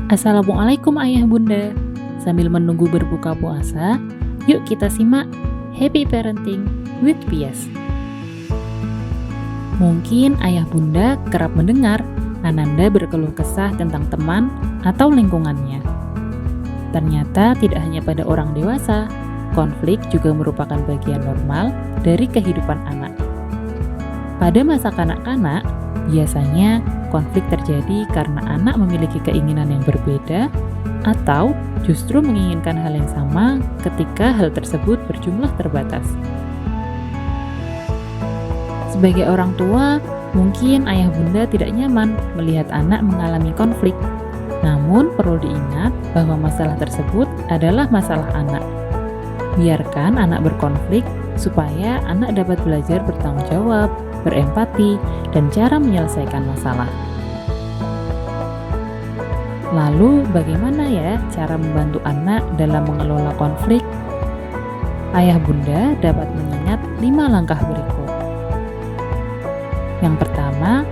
Assalamualaikum ayah bunda. Sambil menunggu berbuka puasa, yuk kita simak Happy Parenting with Pias. Mungkin ayah bunda kerap mendengar Ananda berkeluh kesah tentang teman atau lingkungannya. Ternyata tidak hanya pada orang dewasa, konflik juga merupakan bagian normal dari kehidupan anak. Pada masa kanak-kanak, biasanya konflik terjadi karena anak memiliki keinginan yang berbeda atau justru menginginkan hal yang sama ketika hal tersebut berjumlah terbatas. Sebagai orang tua, mungkin ayah bunda tidak nyaman melihat anak mengalami konflik. Namun perlu diingat bahwa masalah tersebut adalah masalah anak. Biarkan anak berkonflik supaya anak dapat belajar bertanggung jawab, berempati, dan cara menyelesaikan masalah. Lalu, bagaimana ya cara membantu anak dalam mengelola konflik? Ayah bunda dapat mengingat 5 langkah berikut. Yang pertama,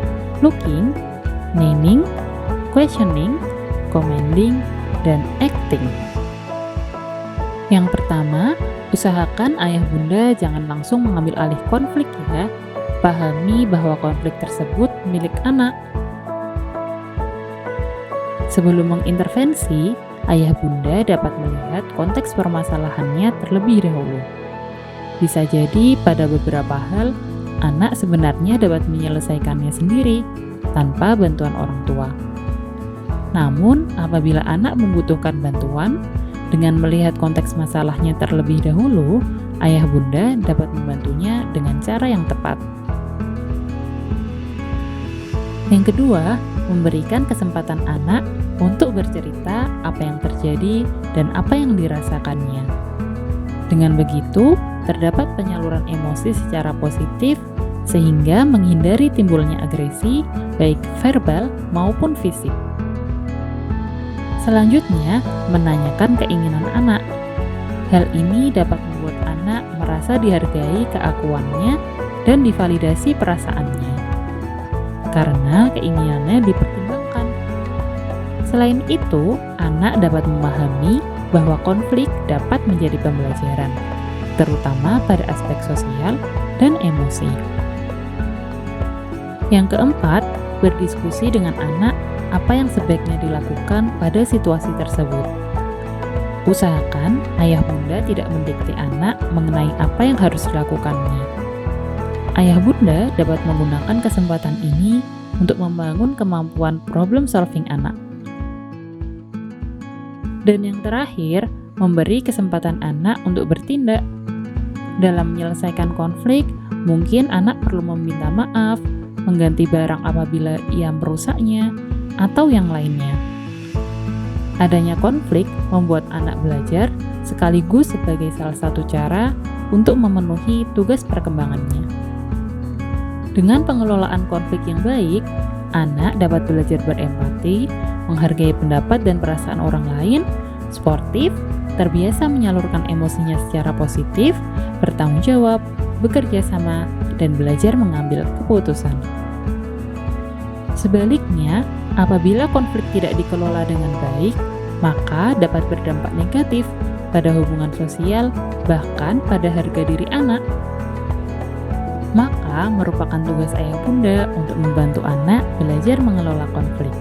looking, naming, questioning, commanding, dan acting. Yang pertama, usahakan ayah bunda jangan langsung mengambil alih konflik ya. Pahami bahwa konflik tersebut milik anak. Sebelum mengintervensi, ayah bunda dapat melihat konteks permasalahannya terlebih dahulu. Bisa jadi pada beberapa hal, anak sebenarnya dapat menyelesaikannya sendiri tanpa bantuan orang tua. Namun, apabila anak membutuhkan bantuan, dengan melihat konteks masalahnya terlebih dahulu, ayah bunda dapat membantunya dengan cara yang tepat. Yang kedua, memberikan kesempatan anak untuk bercerita apa yang terjadi dan apa yang dirasakannya. Dengan begitu, terdapat penyaluran emosi secara positif sehingga menghindari timbulnya agresi, baik verbal maupun fisik. Selanjutnya, menanyakan keinginan anak. Hal ini dapat membuat anak merasa dihargai keakuannya dan divalidasi perasaannya, karena keinginannya dipertimbangkan. Selain itu, anak dapat memahami bahwa konflik dapat menjadi pembelajaran, terutama pada aspek sosial dan emosi. Yang keempat, berdiskusi dengan anak apa yang sebaiknya dilakukan pada situasi tersebut. Usahakan ayah bunda tidak mendikte anak mengenai apa yang harus dilakukannya. Ayah bunda dapat menggunakan kesempatan ini untuk membangun kemampuan problem solving anak. Dan yang terakhir, memberi kesempatan anak untuk bertindak. Dalam menyelesaikan konflik, mungkin anak perlu meminta maaf, mengganti barang apabila ia merusaknya, atau yang lainnya. Adanya konflik membuat anak belajar sekaligus sebagai salah satu cara untuk memenuhi tugas perkembangannya. Dengan pengelolaan konflik yang baik, anak dapat belajar berempati, menghargai pendapat dan perasaan orang lain, sportif, terbiasa menyalurkan emosinya secara positif, bertanggung jawab, bekerja sama, dan belajar mengambil keputusan. Sebaliknya, apabila konflik tidak dikelola dengan baik, maka dapat berdampak negatif pada hubungan sosial, bahkan pada harga diri anak. Maka, merupakan tugas ayah bunda untuk membantu anak belajar mengelola konflik.